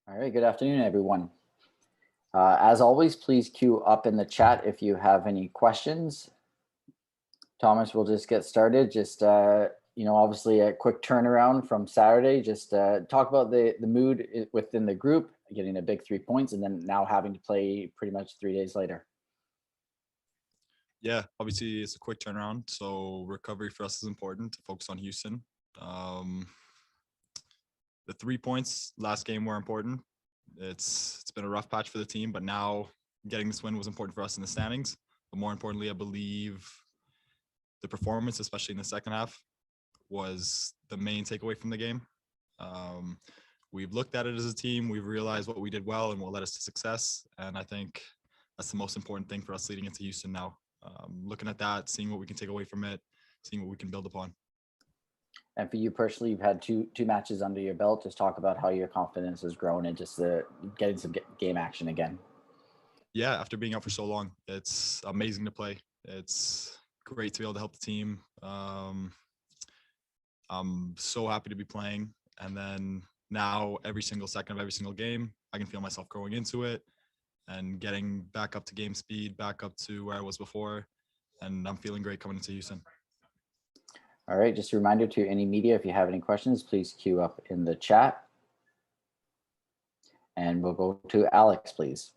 All right, good afternoon, everyone. As always, please queue up in the chat if you have any questions. Thomas, we'll just get started. Just, obviously a quick turnaround from Saturday. Just talk about the mood within the group, getting a big 3 points, and then now having to play pretty much 3 days later. Yeah, obviously it's a quick turnaround, so recovery for us is important to focus on Houston. The 3 points last game were important. It's been a rough patch for the team, but now getting this win was important for us in the standings. But more importantly, I believe the performance, especially in the second half, was the main takeaway from the game. We've looked at it as a team. We've realized what we did well and what led us to success. And I think that's the most important thing for us leading into Houston now. Looking at that, seeing what we can take away from it, seeing what we can build upon. And for you personally, you've had two matches under your belt. Just talk about how your confidence has grown and just getting some game action again. Yeah, after being out for so long, it's amazing to play. It's great to be able to help the team. I'm so happy to be playing. And then now every single second of every single game, I can feel myself growing into it and getting back up to game speed, back up to where I was before. And I'm feeling great coming into Houston. All right, just a reminder to any media, if you have any questions, please queue up in the chat. And we'll go to Alex, please.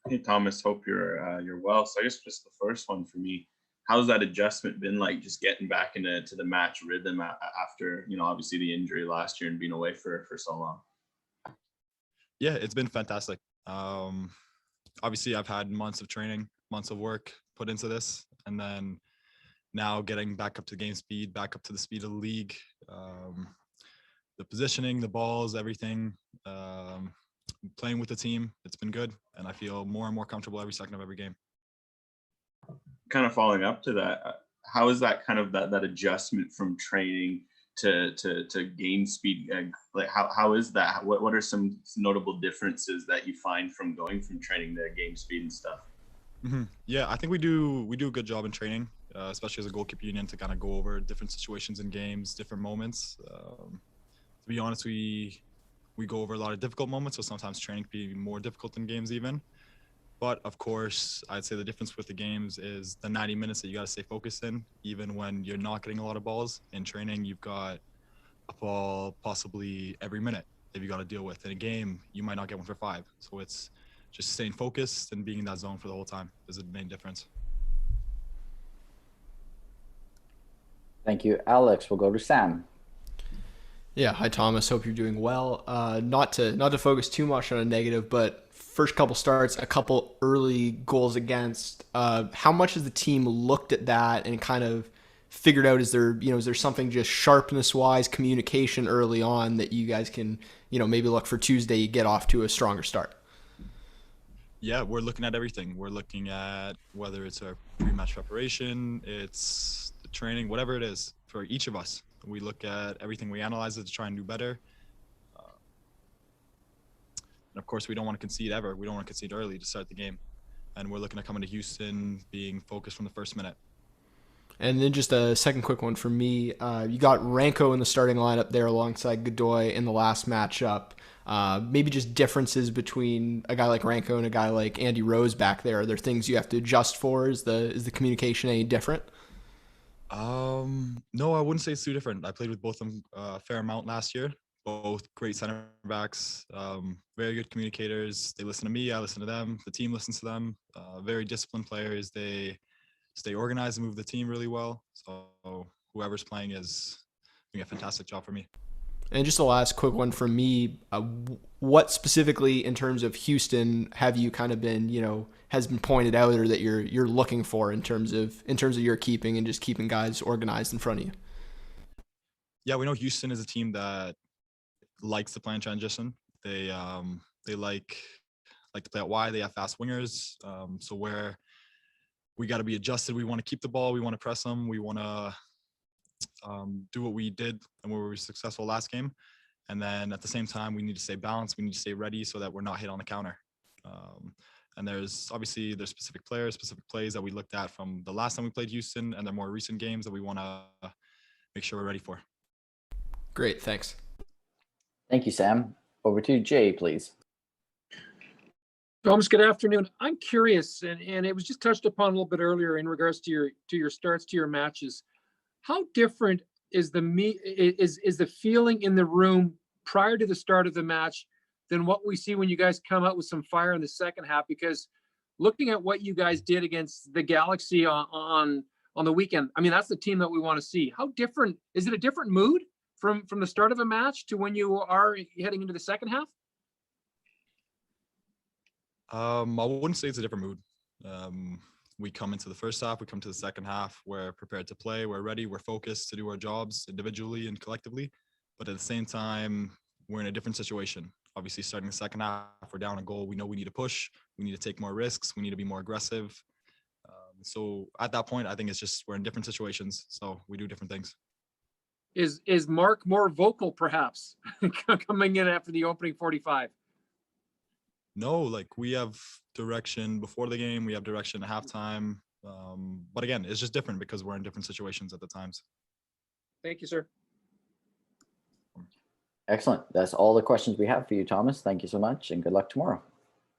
Hey Thomas, hope you're well. So I guess just the first one for me, how's that adjustment been like? Just getting back into the match rhythm after obviously the injury last year and being away for so long. Yeah, it's been fantastic. Obviously, I've had months of training, months of work put into this, and then now getting back up to game speed, back up to the speed of the league, the positioning, the balls, everything. Playing with the team, it's been good, and I feel more and more comfortable every second of every game. Kind of following up to that, how is that kind of that adjustment from training to game speed? Like how is that? What are some notable differences that you find from going from training to game speed and stuff? Mm-hmm. Yeah, I think we do a good job in training, especially as a goalkeeper union, to kind of go over different situations in games, different moments. To be honest, we go over a lot of difficult moments, so sometimes training can be more difficult than games even. But of course, I'd say the difference with the games is the 90 minutes that you got to stay focused in, even when you're not getting a lot of balls. In training, you've got a ball possibly every minute that you got to deal with. In a game, you might not get one for 5. So it's just staying focused and being in that zone for the whole time is the main difference. Thank you, Alex. We'll go to Sam. Yeah, hi Thomas. Hope you're doing well. Not to focus too much on a negative, but first couple starts, a couple early goals against. How much has the team looked at that and kind of figured out, is there something just sharpness wise, communication early on that you guys can maybe look for Tuesday, get off to a stronger start? Yeah, we're looking at everything. We're looking at whether it's our pre-match preparation, it's the training, whatever it is for each of us. We look at everything, we analyze it to try and do better. And of course, we don't want to concede ever. We don't want to concede early to start the game. And we're looking at coming to Houston being focused from the first minute. And then just a second quick one for me. You got Ranko in the starting lineup there alongside Godoy in the last matchup. Maybe just differences between a guy like Ranko and a guy like Andy Rose back there. Are there things you have to adjust for? Is the communication any different? No, I wouldn't say it's too different. I played with both of them a fair amount last year. Both great center backs, very good communicators. They listen to me, I listen to them. The team listens to them. Very disciplined players. They stay organized and move the team really well. So whoever's playing is doing a fantastic job for me. And just the last quick one from me. What specifically in terms of Houston have you kind of been, has been pointed out, or that you're looking for in terms of your keeping and just keeping guys organized in front of you? Yeah, we know Houston is a team that likes to play in transition. They like to play out wide. They have fast wingers. So where we got to be adjusted. We want to keep the ball. We want to press them. We want to do what we did and where we were successful last game. And then at the same time, we need to stay balanced. We need to stay ready so that we're not hit on the counter. And there's specific players, specific plays that we looked at from the last time we played Houston and the more recent games that we want to make sure we're ready for. Great. Thanks. Thank you, Sam. over to Jay, please. Thomas, good afternoon. I'm curious, and it was just touched upon a little bit earlier in regards to your starts, to your matches. How different is the feeling in the room prior to the start of the match than what we see when you guys come out with some fire in the second half? Because looking at what you guys did against the Galaxy on the weekend, I mean, that's the team that we want to see. How different is it? A different mood from the start of a match to when you are heading into the second half? I wouldn't say it's a different mood. We come into the first half, we come to the second half, we're prepared to play, we're ready, we're focused to do our jobs individually and collectively. But at the same time, we're in a different situation. Obviously, starting the second half, we're down a goal. We know we need to push, we need to take more risks, we need to be more aggressive. So at that point, I think it's just we're in different situations, so we do different things. Is Marc more vocal, perhaps, coming in after the opening 45? No, like we have direction before the game, we have direction at halftime. But again, it's just different because we're in different situations at the times. Thank you, sir. Excellent. That's all the questions we have for you, Thomas. Thank you so much, and good luck tomorrow.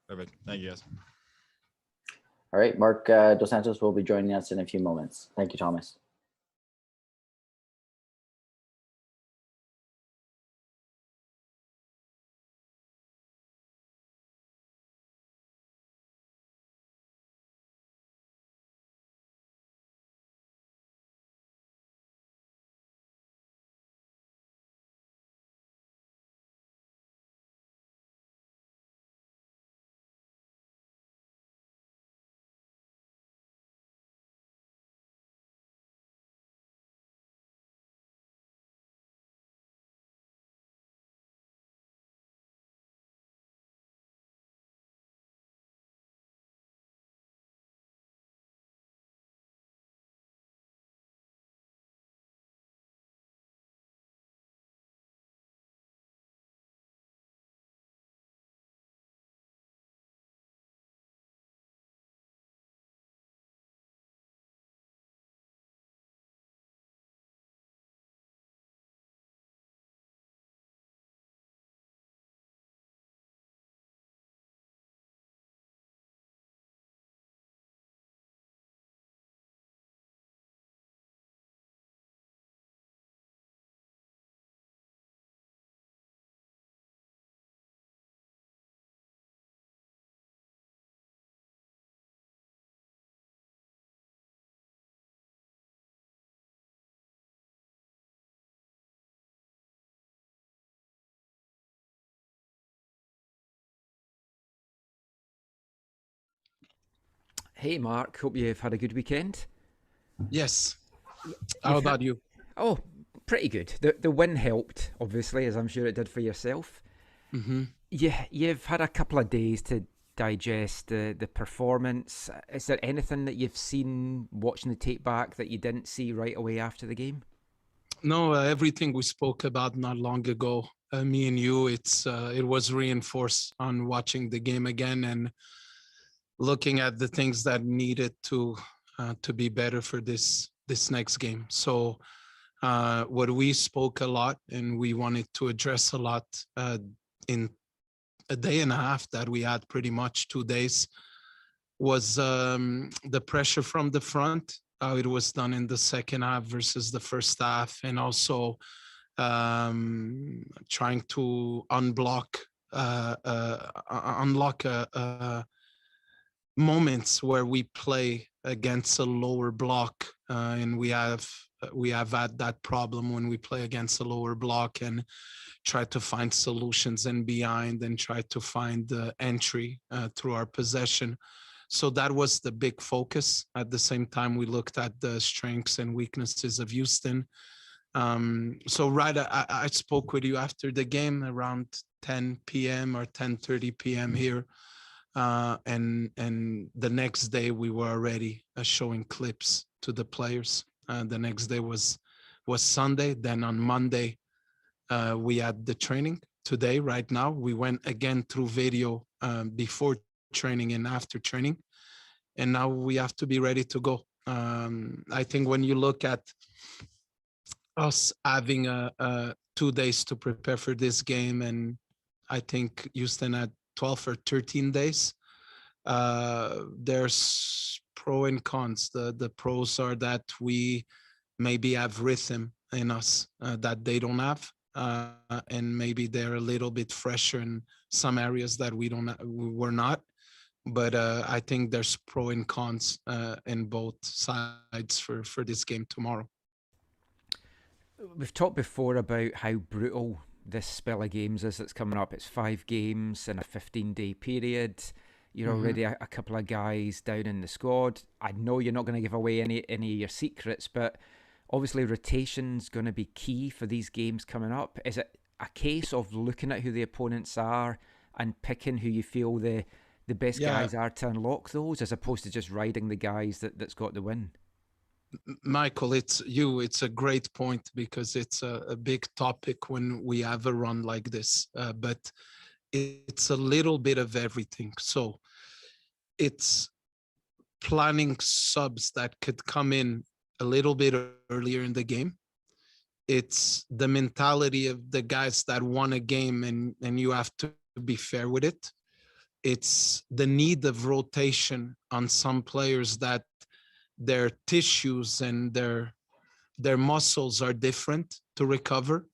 Perfect. Thank you, guys. All right, Marc Dos Santos will be joining us in a few moments. Thank you, Thomas. Hey, Marc. Hope you've had a good weekend. Yes. How about you? Oh, pretty good. The win helped, obviously, as I'm sure it did for yourself. Mm-hmm. Yeah, you've had a couple of days to digest the performance. Is there anything that you've seen watching the tape back that you didn't see right away after the game? No, everything we spoke about not long ago, me and you, it was reinforced on watching the game again and looking at the things that needed to be better for this next game. So what we spoke a lot and we wanted to address a lot in a day and a half that we had, pretty much 2 days, was the pressure from the front, how it was done in the second half versus the first half, and also trying to unlock moments where we play against a lower block, and we have had that problem when we play against a lower block, and try to find solutions in behind and try to find the entry through our possession. So that was the big focus. At the same time, we looked at the strengths and weaknesses of Houston. So I spoke with you after the game around 10 p.m. or 10:30 p.m. here. And the next day we were already showing clips to the players. The next day was Sunday. Then on Monday, we had the training. Today, right now, we went again through video before training and after training. And now we have to be ready to go. I think when you look at us having 2 days to prepare for this game and I think Houston had 12 or 13 days. There's pro and cons. The pros are that we maybe have rhythm in us that they don't have, and maybe they're a little bit fresher in some areas that we're not. But I think there's pro and cons in both sides for this game tomorrow. We've talked before about how brutal this spell of games is that's coming up. It's 5 games in a 15-day period. You're already a couple of guys down in the squad. I know you're not going to give away any of your secrets, but obviously rotation's going to be key for these games coming up. Is it a case of looking at who the opponents are and picking who you feel the best guys are to unlock those, as opposed to just riding the guys that's got the win? Michael, it's a great point, because it's a big topic when we have a run like this, but it's a little bit of everything. So it's planning subs that could come in a little bit earlier in the game. It's the mentality of the guys that won a game, and you have to be fair with it. It's the need of rotation on some players that their tissues and their muscles are different to recover.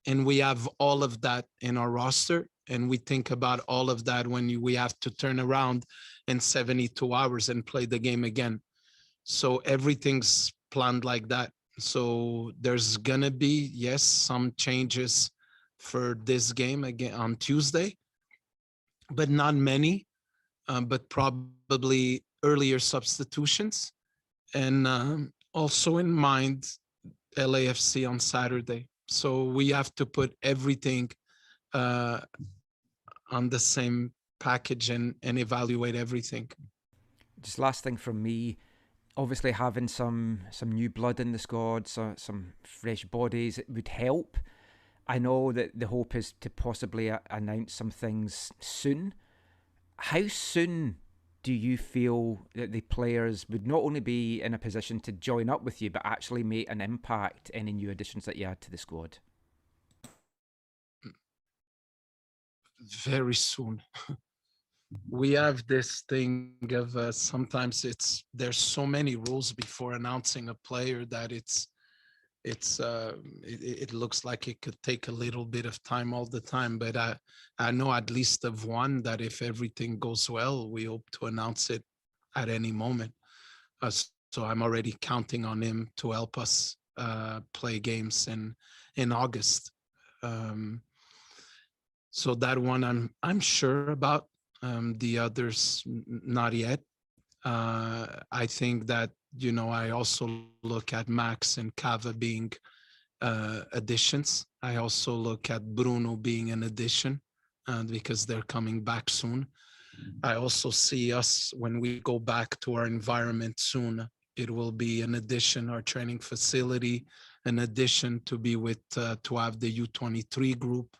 And we have all of that in our roster. And we think about all of that when we have to turn around in 72 hours and play the game again. So everything's planned like that. So there's gonna be, yes, some changes for this game again on Tuesday, but not many, but probably earlier substitutions. And also in mind, LAFC on Saturday. So we have to put everything on the same package and evaluate everything. Just last thing from me, obviously having some new blood in the squad, so some fresh bodies, it would help. I know that the hope is to possibly announce some things soon. How soon do you feel that the players would not only be in a position to join up with you, but actually make an impact, any new additions that you add to the squad? Very soon. We have this thing of sometimes there's so many rules before announcing a player that it looks like it could take a little bit of time all the time. But I know at least of one that if everything goes well, we hope to announce it at any moment. So I'm already counting on him to help us play games in August. So that one I'm sure about. The others not yet. I think that, I also look at Max and Cava being additions. I also look at Bruno being an addition because they're coming back soon. I also see us, when we go back to our environment soon, it will be an addition, our training facility, an addition to be with, to have the U23 group,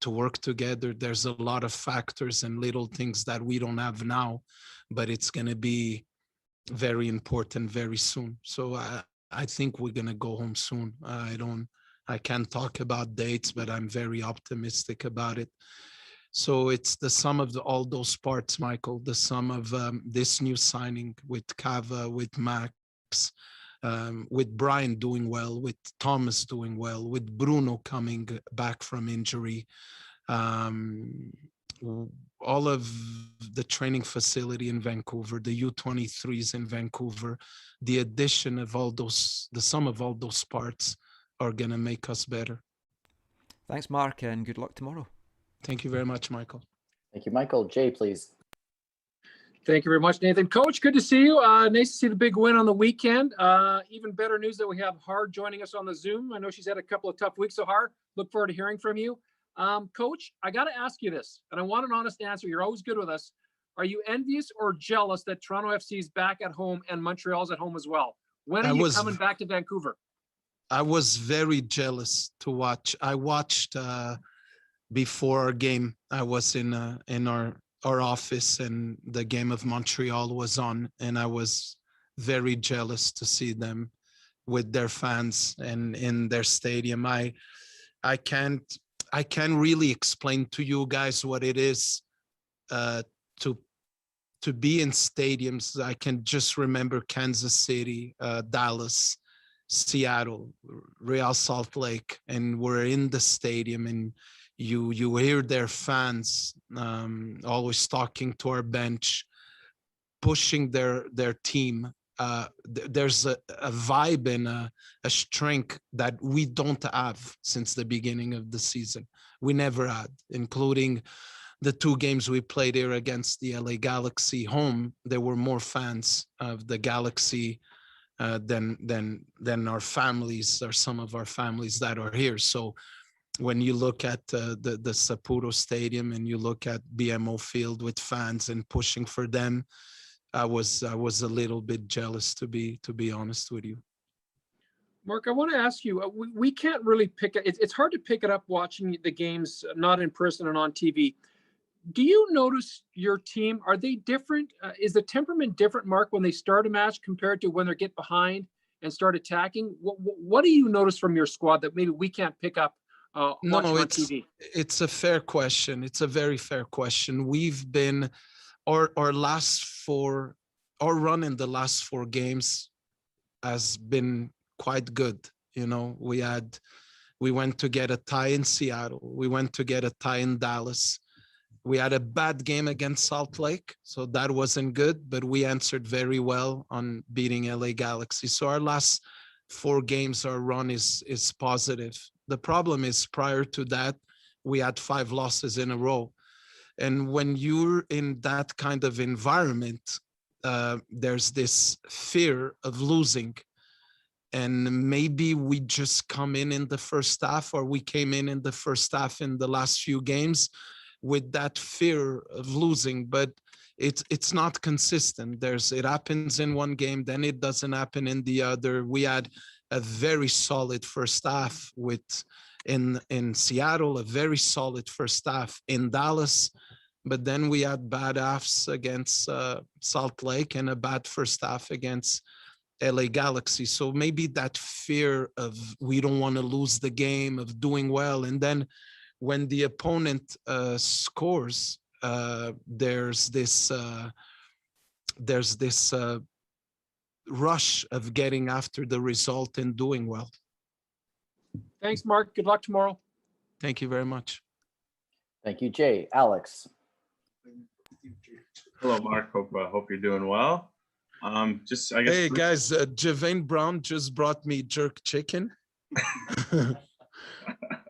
to work together. There's a lot of factors and little things that we don't have now, but it's going to be very important very soon. So I think we're going to go home soon. I can't talk about dates, but I'm very optimistic about it. So it's the sum of all those parts, Michael, the sum of this new signing with Cava, with Max, with Brian doing well, with Thomas doing well, with Bruno coming back from injury, all of the training facility in Vancouver, the U23s in Vancouver, the addition of all those, the sum of all those parts are going to make us better. Thanks, Mark, and good luck tomorrow. Thank you very much, Michael. Thank you, Michael. Jay, please. Thank you very much, Nathan. Coach, good to see you. Nice to see the big win on the weekend. Even better news that we have Har joining us on the Zoom. I know she's had a couple of tough weeks, so Har, look forward to hearing from you. Coach, I got to ask you this, and I want an honest answer. You're always good with us. Are you envious or jealous that Toronto FC is back at home and Montreal's at home as well? When are you coming back to Vancouver? I was very jealous to watch. I watched before our game. I was in our office, and the game of Montreal was on, and I was very jealous to see them with their fans and in their stadium. I can't. I can't really explain to you guys what it is to be in stadiums. I can just remember Kansas City, Dallas, Seattle, Real Salt Lake, and we're in the stadium, and you hear their fans always talking to our bench, pushing their team. There's a vibe and a strength that we don't have since the beginning of the season. We never had, including the 2 games we played here against the LA Galaxy home. There were more fans of the Galaxy than our families, or some of our families that are here. So when you look at the Saputo Stadium and you look at BMO Field with fans and pushing for them, I was a little bit jealous, to be honest with you. Marc, I want to ask you, we can't really pick it. It's hard to pick it up watching the games, not in person and on TV. Do you notice your team? Are they different? Is the temperament different, Marc, when they start a match compared to when they get behind and start attacking? What do you notice from your squad that maybe we can't pick up watching on TV? It's a fair question. It's a very fair question. We've been our run in the last 4 games has been quite good. You know, we went to get a tie in Seattle. We went to get a tie in Dallas. We had a bad game against Salt Lake, so that wasn't good, but we answered very well on beating LA Galaxy. So our last 4 games, our run is positive. The problem is, prior to that, we had 5 losses in a row. And when you're in that kind of environment, there's this fear of losing. And maybe we just come in the first half, or we came in the first half in the last few games with that fear of losing, but it's not consistent. It happens in one game, then it doesn't happen in the other. We had a very solid first half in Seattle, a very solid first half in Dallas, but then we had bad halves against Salt Lake and a bad first half against LA Galaxy. So maybe that fear of we don't want to lose the game, of doing well, and then when the opponent scores, there's this rush of getting after the result and doing well. Thanks, Marc. Good luck tomorrow. Thank you very much. Thank you, Jay. Alex. Hello, Marc. Hope you're doing well. I guess. Hey guys, Javane Brown just brought me jerk chicken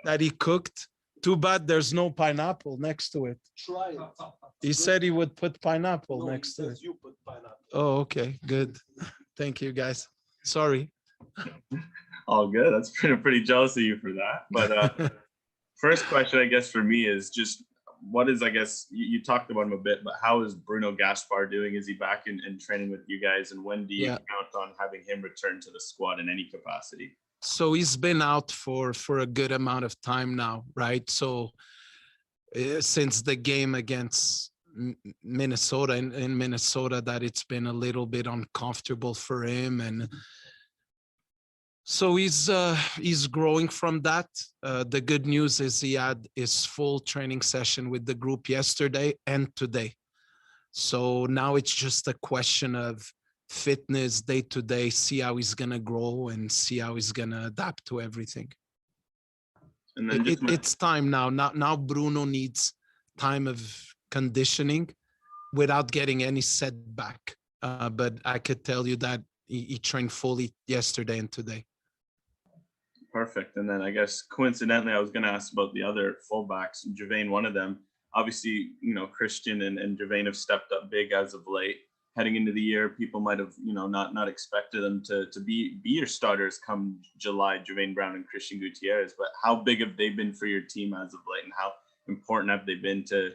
that he cooked. Too bad there's no pineapple next to it. Try it. He said he would put pineapple next to it. You put pineapple. Oh, okay, good. Thank you, guys. Sorry. All good. That's pretty jealous of you for that. But first question, I guess, for me is just what is, I guess, you talked about him a bit, but how is Bruno Gaspar doing? Is he back in training with you guys? And when do you count on having him return to the squad in any capacity? So he's been out for a good amount of time now, right? So since the game against Minnesota, in Minnesota, that it's been a little bit uncomfortable for him, and so he's growing from that. The good news is he had his full training session with the group yesterday and today. So now it's just a question of fitness day to day, see how he's gonna grow and see how he's gonna adapt to everything. And then it's time now. Now Bruno needs time of conditioning without getting any setback. But I could tell you that he trained fully yesterday and today. Perfect. And then I guess coincidentally, I was going to ask about the other fullbacks. Javane, one of them. Obviously, Christian and Javane have stepped up big as of late. Heading into the year, people might have, not expected them to be your starters come July, Javane Brown and Christian Gutierrez. But how big have they been for your team as of late, and how important have they been to,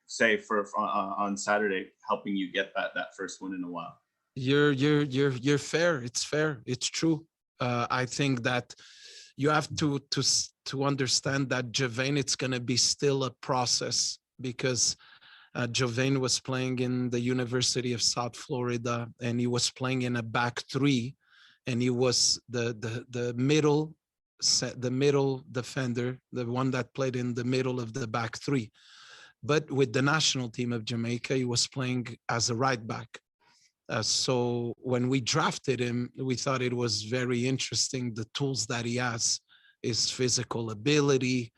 say on Saturday, helping you get that first win in a while? You're fair. It's fair. It's true. I think that you have to understand that Javane, it's going to be still a process, because Javane was playing in the University of South Florida, and he was playing in a back 3, and he was the middle the middle defender, the one that played in the middle of the back three. But with the national team of Jamaica, he was playing as a right back. So when we drafted him, we thought it was very interesting, the tools that he has, his physical ability,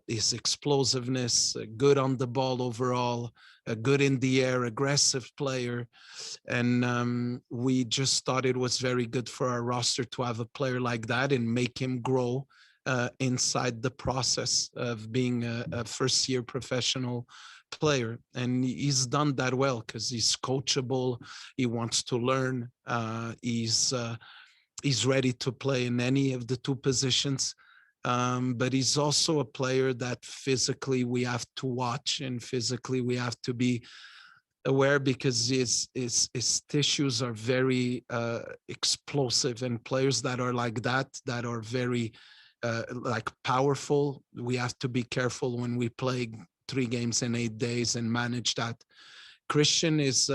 his explosiveness, good on the ball overall, good in the air, aggressive player. And we just thought it was very good for our roster to have a player like that and make him grow inside the process of being a first-year professional player. And he's done that well because he's coachable. He wants to learn. He's ready to play in any of the two positions. But he's also a player that physically we have to watch, and physically we have to be aware, because his tissues are very explosive, and players that are like that are very like powerful. We have to be careful when we play 3 games in 8 days and manage that. Christian is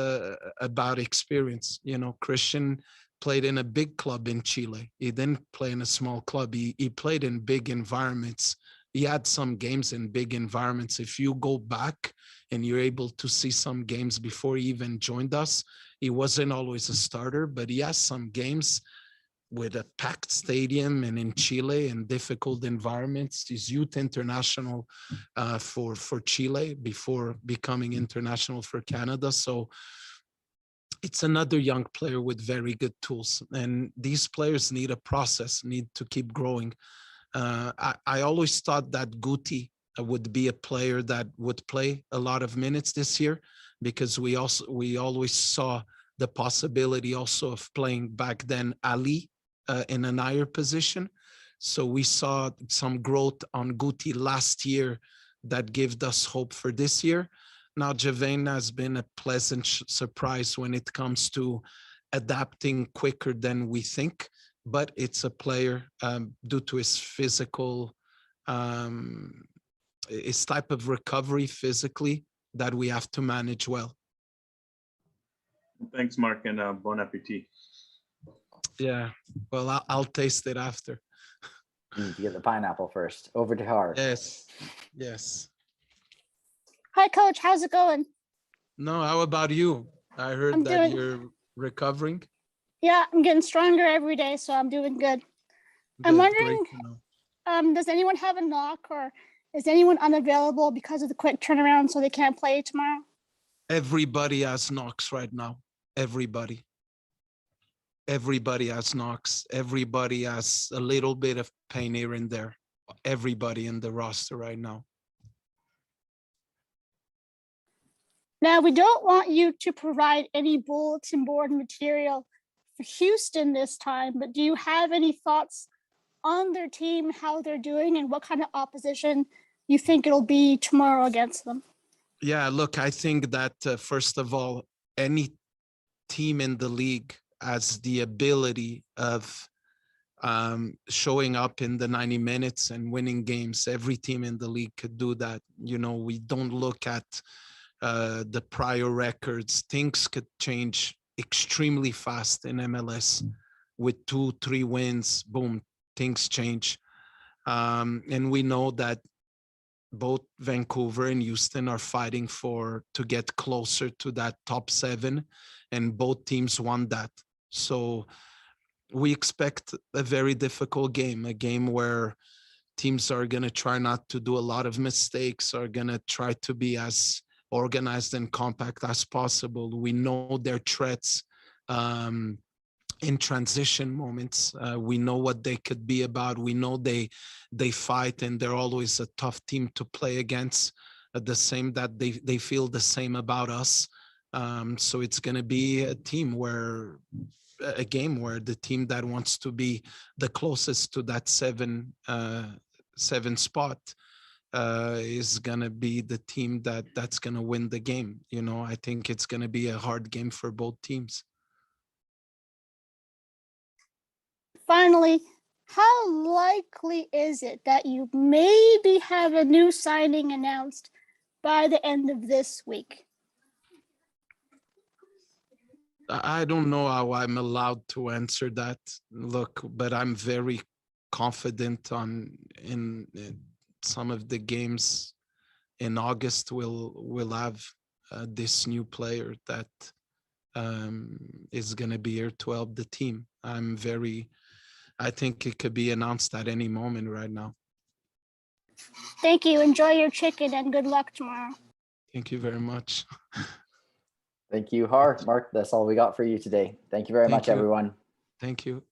about experience. You know, Christian played in a big club in Chile. He didn't play in a small club. He played in big environments. He had some games in big environments. If you go back and you're able to see some games before he even joined us, he wasn't always a starter, but he has some games with a packed stadium and in Chile in difficult environments. He's youth international for Chile before becoming international for Canada. So it's another young player with very good tools. And these players need a process, need to keep growing. I always thought that Guti would be a player that would play a lot of minutes this year, because we always saw the possibility also of playing back then Ali in an higher position. So we saw some growth on Guti last year that gave us hope for this year. Now Javane has been a pleasant surprise when it comes to adapting quicker than we think, but it's a player due to his physical, his type of recovery physically that we have to manage well. Thanks, Marc, and bon appetit. Yeah, well, I'll taste it after. You need to get the pineapple first. Over to Har. Yes, yes. Hi, Coach. How's it going? No, how about you? I heard that you're recovering. Yeah, I'm getting stronger every day, so I'm doing good. I'm wondering, does anyone have a knock, or is anyone unavailable because of the quick turnaround so they can't play tomorrow? Everybody has knocks right now. Everybody. Everybody has knocks. Everybody has a little bit of pain here and there. Everybody in the roster right now. Now, we don't want you to provide any bulletin board material for Houston this time, but do you have any thoughts on their team, how they're doing, and what kind of opposition you think it'll be tomorrow against them? Yeah, look, I think that first of all, any team in the league has the ability of showing up in the 90 minutes and winning games. Every team in the league could do that. You know, we don't look at the prior records. Things could change extremely fast in MLS. With 2-3 wins, boom, things change. And we know that both Vancouver and Houston are fighting to get closer to that top 7, and both teams want that. So we expect a very difficult game, a game where teams are going to try not to do a lot of mistakes, are going to try to be as organized and compact as possible. We know their threats in transition moments. We know what they could be about. We know they fight, and they're always a tough team to play against. The same that they feel the same about us. So it's going to be a game where the team that wants to be the closest to that 7 spot is going to be the team that's going to win the game. You know, I think it's going to be a hard game for both teams. Finally, how likely is it that you maybe have a new signing announced by the end of this week? I don't know how I'm allowed to answer that. Look, but I'm very confident in some of the games in August. We'll have this new player that is going to be here to help the team. I think it could be announced at any moment right now. Thank you. Enjoy your chicken and good luck tomorrow. Thank you very much. Thank you, Marc. That's all we got for you today. Thank you very much, everyone. Thank you.